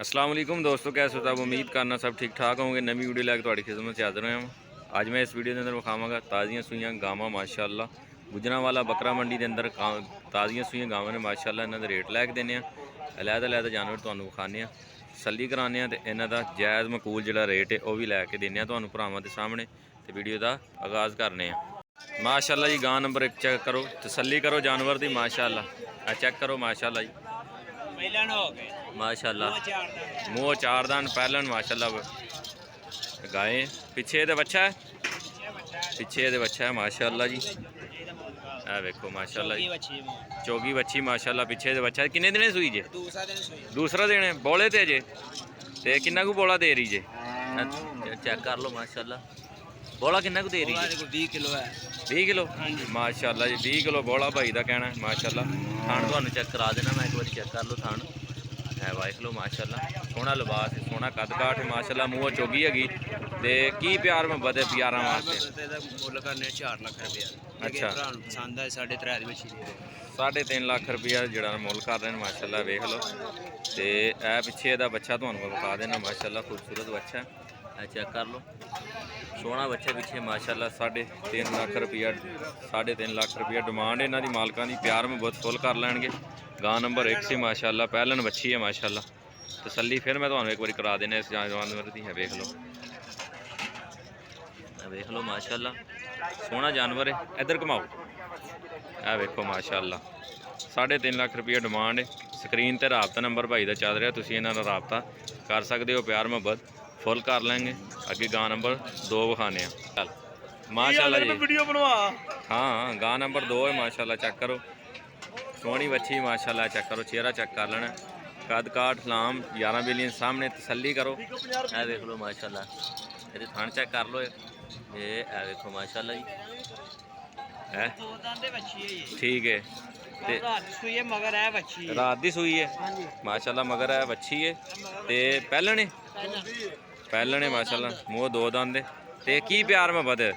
अस्सलाम वालेकुम दोस्तों, कैसे हो आप? उम्मीद करना सब ठीक ठाक होंगे। नवी वीडियो लैके थोड़ी खिदमत से हाजिर होया। अज मैं इस वीडियो के अंदर विखावगा ताज़ियाँ सूइयाँ गावां माशाअल्लाह। गुजरांवाला बकरा मंडी के अंदर ताज़ियाँ सूइयाँ गावां ने माशाअल्लाह। इन्हों रेट लैके देने अलग जानवर तुहानूं विखाने तसल्ली कराने तो इन्हों का जायज़ मकूल जो रेट है वह भी लैके देने तुहानूं भरावां दे सामने। तो वीडियो का आगाज़ करने माशाअल्लाह जी। गां नंबर 1 चेक करो, तसल्ली करो जानवर की माशाअल्लाह। चेक करो माशाअल्लाह जी, माशाअल्लाह मूँह चार दान पहलन माशाअल्लाह। गाय पिछे ये बच्चा है, पिछे ये बच्चा है माशाअल्लाह जी। ए वेखो माशाअल्लाह जी, चौगी बच्ची माशाअल्लाह। पिछे ये बच्चा है, किन्ने दिन सूई जे? दूसरा दिन है। बोले ते जे ते किन्ना को बोला दे रही जे? चेक कर लो माशाअल्लाह। बोला किन्ना को दे रही है? 20 किलो है। 20 किलो माशाअल्लाह जी। 20 किलो बोला भाई का कहना है माशाअल्लाह। थान तुहानूं चेक करा देना मैं, एक बार चेक कर लो थान है वाइफ लो माशाअल्लाह। सोहना लिबास है, सोहना कद काठ है माशाअल्लाह। मूँह चौगी हैगी ते की प्यार मुहब्बत है प्यारा वास्ते? मुल करने 4 लाख रुपया। अच्छा, पसंद है 3.5 बच्ची 3.5 लाख रुपया जो मुल कर रहे हैं माशाअल्लाह। वेख लो तो यह पिछे यदा बच्चा तुहानूं विखा देना माशाअल्लाह। खूबसूरत बच्चा है, चेक कर लो। सोहना बच्चा पिछे माशाअल्लाह। 3.5 लाख रुपया, 3.5 लाख रुपया डिमांड इन्हों की मालकों की। प्यार मुहब्बत फुल कर लैणगे। गां नंबर 1 से माशाअल्लाह। पहलन बच्ची है माशाअल्लाह। तसल्ली फिर मैं तुहानूं एक बार करा देना इस जानवर की है। वेख लो, वेख लो माशाअल्लाह। सोहना जानवर है। इधर घुमाओ, है वेखो माशाअल्लाह। 3.5 लाख रुपया डिमांड है। स्क्रीन पर राबता नंबर भाई का चल रहा, तुसीं इन्हां नाल राबता कर सकते हो। प्यार मुहब्बत फुल कर लेंगे। अगे गां नंबर 2 विखाने चल माशाअल्लाह जी। वीडियो बनवा। हाँ, गां नंबर 2 है माशाअल्लाह। चेक करो, सोहनी बच्ची माशाअल्लाह। चेक करो, चेहरा चेक कर लेना। कद काठ लाम 11 बिलियन सामने। तसल्ली करो, ए देख लो माशाअल्लाह। ये थान चेक कर लो, ये देखो माशाअल्लाह जी है। ठीक है, मगर है बच्ची रात दी सूई है माशाअल्लाह। मगर है बच्ची है ते पहलन है, पहलन है माशाअल्लाह। मूँह 2 दंद है ते की प्यार मुहब्बत है?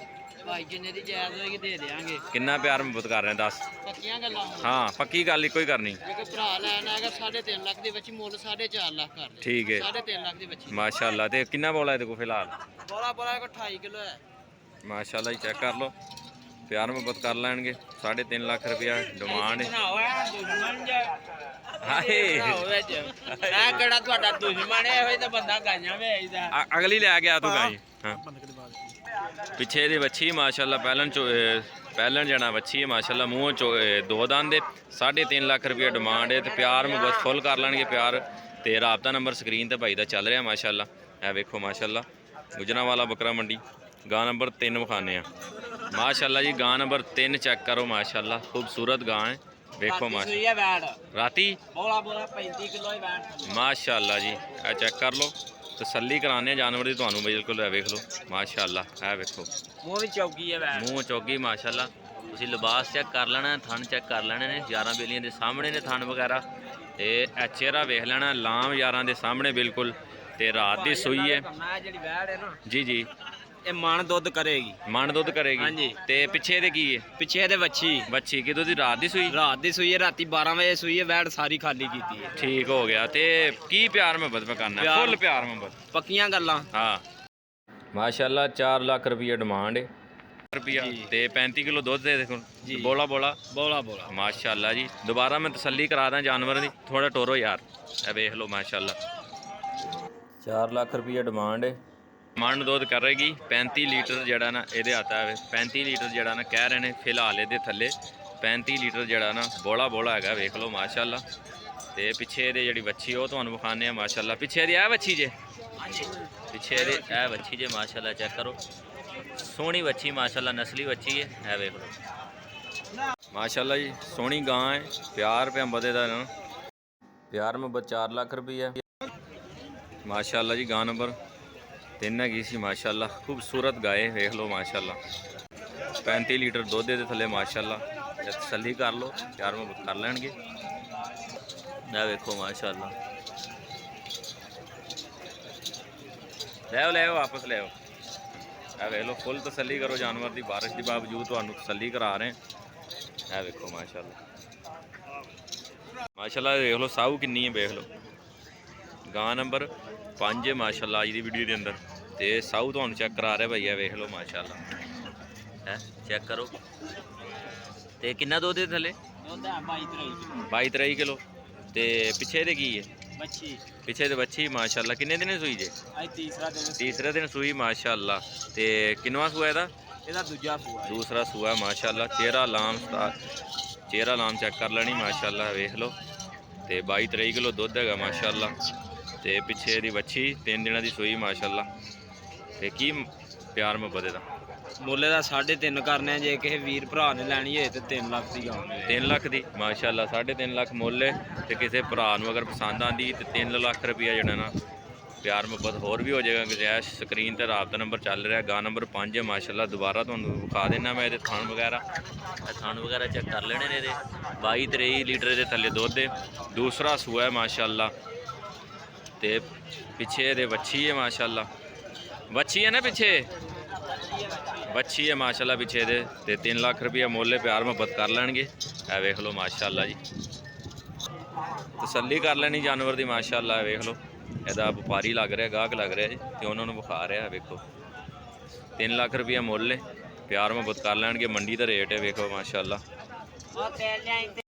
भाई जिन्ने दी जायज होएगी दे देंगे। किन्ना प्यार मुहब्बत कर रहे हैं? 10 पक्कियां गल्लां। हाँ, पक्की गल ही कोई करनी। एक भरा लेना है 3.5 लाख दी बच्ची, मुल 4.5 लाख कर दे। ठीक है, 3.5 लाख दी बच्ची माशाअल्लाह। ते किन्ना बोला है देखो फिलहाल? बोला बोला 28 किलो है माशाअल्लाह जी। चेक कर लो, प्यार मुहब्बत कर लैणगे। 3.5 लाख रुपया डिमांड है। अगली लै गया तू गाई। हाँ, पिछे दी बच्ची माशाअल्लाह। पहलन जना बच्ची है माशाअल्लाह। मूँह 2 दंद है। 3.5 लाख रुपया डिमांड है। तो प्यार मुहब्बत फुल कर लैणगे। प्यार ते राबता नंबर स्क्रीन ते भाई का चल रहा माशाअल्लाह। है वेखो माशाअल्लाह। गुजरांवाला बकरा मंडी गां नंबर 3 विखाने माशाअल्लाह जी। गां नंबर 3 चेक करो माशाअल्लाह। खूबसूरत गां है, वेखो माशाअल्लाह। राती माशाअल्लाह जी। चेक कर लो, तसल्ली कराने जानवर की तुहानूं बिल्कुल। वेख लो माशाअल्लाह। है वेखो मूँह चौगी माशाअल्लाह। तुसीं लिबास चेक कर लेना, थन चेक कर लेने ने। 11 बेलियां के सामने ने थन वगैरह। तो चेहरा वेख लेना, लाम 11 के सामने बिल्कुल। तो रात की सूई है जी जी। ये मन दुध करेगी, मन दुध करेगी। हाँ जी। ते पिछे दे की है? पिछे दे बच्ची बच्ची की दुध रात की सूई? रात दी सूई है, राती 12 बजे सूई है। वैट सारी खाली की है। ठीक हो गया। ते की प्यार मुहब्बत में करना? फुल प्यार मुहब्बत, पक्कियां गल्लां। हाँ माशाअल्लाह। 4 लाख रुपया डिमांड है रुपया। ते 35 किलो दुध दे देखो। बोला बोला बोला बोला माशाअल्लाह जी। दोबारा मैं तसल्ली करा दा जानवर की। थोड़ा टोरो यार, वेख लो माशाअल्लाह। 4 लाख रुपया डिमांड है। मन दुध करेगी। 35 लीटर जड़ा ना ये आता है। 35 लीटर जड़ा ना कह रहे हैं फिलहाल ये थले। 35 लीटर जड़ा ना बोला बोला है, वेख लो माशाअल्लाह। तो पिछे ये जी बच्ची वो तो विखाने माशाअल्लाह। पिछे दी है बच्ची जे? पिछे दी है बच्ची जे माशाअल्लाह। चेक करो, सोहनी बच्ची माशाअल्लाह। नस्ली बच्ची है वेख लो माशाअल्लाह जी। सोहनी गां है, प्यार पे बदे दा ना। प्यार में 4 लाख रुपया माशाअल्लाह जी। गां नंबर 3 हैगी सी माशाअल्लाह। खूबसूरत गाय वेख लो माशाअल्लाह। 35 लीटर दुध दे थले माशाअल्लाह। तसल्ली कर लो, प्यार मुहब्बत कर लैणगे। वेखो माशाअल्लाह। ले वापस ले वेख लो। फुल तसल्ली करो जानवर की। बारिश के बावजूद तुहानूं तसल्ली करा रहे हैं। है वेखो माशाअल्लाह। माशाअल्लाह देख लो साहू किन्नी है, वेख लो ਗਾਂ ਨੰਬਰ 5 ਮਾਸ਼ਾਅੱਲਾ ਅੱਜ ਦੀ ਵੀਡੀਓ ਦੇ ਅੰਦਰ। ਤੇ ਸਾਊ ਤੁਹਾਨੂੰ ਚੈੱਕ ਕਰਾ ਰਿਹਾ ਭਈਆ, ਵੇਖ ਲਓ ਮਾਸ਼ਾਅੱਲਾ ਹੈ, ਚੈੱਕ ਕਰੋ। ਤੇ ਕਿੰਨਾ ਦੁੱਧ ਦੇ ਥੱਲੇ? 22-23 ਕਿਲੋ। ਤੇ ਪਿੱਛੇ ਦੇ ਕੀ ਹੈ? ਬੱਚੀ ਪਿੱਛੇ ਦੇ ਬੱਚੀ ਮਾਸ਼ਾਅੱਲਾ। ਕਿੰਨੇ ਦਿਨ ਸੂਈ ਜੇ? ਅੱਜ ਤੀਸਰਾ ਦਿਨ ਸੂਈ ਮਾਸ਼ਾਅੱਲਾ। ਤੇ ਕਿੰਨਵਾਂ ਸੂਆ ਇਹਦਾ? ਇਹਦਾ ਦੂਜਾ ਸੂਆ ਦੂਸਰਾ ਸੂਆ ਮਾਸ਼ਾਅੱਲਾ। ਚਿਹਰਾ ਲਾਮ ਚੈੱਕ ਕਰ ਲੈਣੀ ਮਾਸ਼ਾਅੱਲਾ, ਵੇਖ ਲਓ। ਤੇ 22-23 ਕਿਲੋ ਦੁੱਧ ਹੈਗਾ ਮਾਸ਼ਾਅੱਲਾ। ਤੇ ਪਿੱਛੇ ਦੀ ਬੱਚੀ 3 ਦਿਨਾਂ ਦੀ ਸੂਈ ਮਾਸ਼ਾਅੱਲਾ। ਤੇ ਕੀ ਪਿਆਰ ਮੁਹੱਬਤ ਇਹਦਾ? ਮੁੱਲ ਦਾ 3.5 ਕਰਨੇ ਆ, ਜੇ ਕਿਸੇ ਵੀਰ ਭਰਾ ਨੇ ਲੈਣੀ ਹੋਏ ਤੇ 3 ਲੱਖ ਦੀ ਗਾਂ 3 ਲੱਖ ਦੀ ਮਾਸ਼ਾਅੱਲਾ। 3.5 ਲੱਖ ਮੁੱਲ ਹੈ। ਤੇ ਕਿਸੇ ਭਰਾ ਨੂੰ ਅਗਰ ਪਸੰਦ ਆਂਦੀ ਤੇ 3 ਲੱਖ ਰੁਪਈਆ ਜਿਹੜਾ ਨਾ ਪਿਆਰ ਮੁਹੱਬਤ ਹੋਰ ਵੀ ਹੋ ਜਾਏਗਾ। ਗੁੰਜਾਇਸ਼ ਸਕਰੀਨ ਤੇ ਰਾਬਤਾ ਨੰਬਰ ਚੱਲ ਰਿਹਾ। ਗਾਂ ਨੰਬਰ 5 ਮਾਸ਼ਾਅੱਲਾ। ਦੁਬਾਰਾ ਤੁਹਾਨੂੰ ਵਿਖਾ ਦੇਣਾ ਮੈਂ ਇਹਦੇ ਥਣ ਵਗੈਰਾ ਚੈੱਕ ਕਰ ਲੈਣੇ ਨੇ। ਇਹਦੇ 22-23 ਲੀਟਰ ਦੇ ਥੱਲੇ ਦੁੱਧ ਹੈ। ਦੂਸਰਾ ਸੂਆ ਹੈ ਮਾਸ਼ਾਅੱਲਾ। ਤੇ ਪਿੱਛੇ ਇਹਦੇ ਵੱਛੀ ਹੈ ਮਾਸ਼ਾਅੱਲਾ। ਵੱਛੀ ਹੈ ਨਾ ਪਿੱਛੇ? ਬੱਚੀ ਹੈ ਮਾਸ਼ਾਅੱਲਾ ਪਿੱਛੇ ਦੇ। ਤੇ 3 ਲੱਖ ਰੁਪਈਆ ਮੁੱਲ, ਪਿਆਰ ਮੁਹੱਬਤ ਕਰ ਲੈਣਗੇ। ਇਹ ਵੇਖ ਲਓ ਮਾਸ਼ਾਅੱਲਾ ਜੀ, ਤਸੱਲੀ ਕਰ ਲੈਣੀ ਜਾਨਵਰ ਦੀ ਮਾਸ਼ਾਅੱਲਾ। ਵੇਖ ਲਓ, ਇਹਦਾ ਵਪਾਰੀ ਲੱਗ ਰਿਹਾ, ਗਾਹਕ ਲੱਗ ਰਿਹਾ ਜੀ, ਤੇ ਉਹਨਾਂ ਨੂੰ ਵਿਖਾ ਰਿਹਾ। ਵੇਖੋ 3 ਲੱਖ ਰੁਪਈਆ ਮੁੱਲ ਹੈ, ਪਿਆਰ ਮੁਹੱਬਤ ਕਰ ਲੈਣਗੇ। ਮੰਡੀ ਦਾ ਰੇਟ ਹੈ, ਵੇਖੋ ਮਾਸ਼ਾਅੱਲਾ।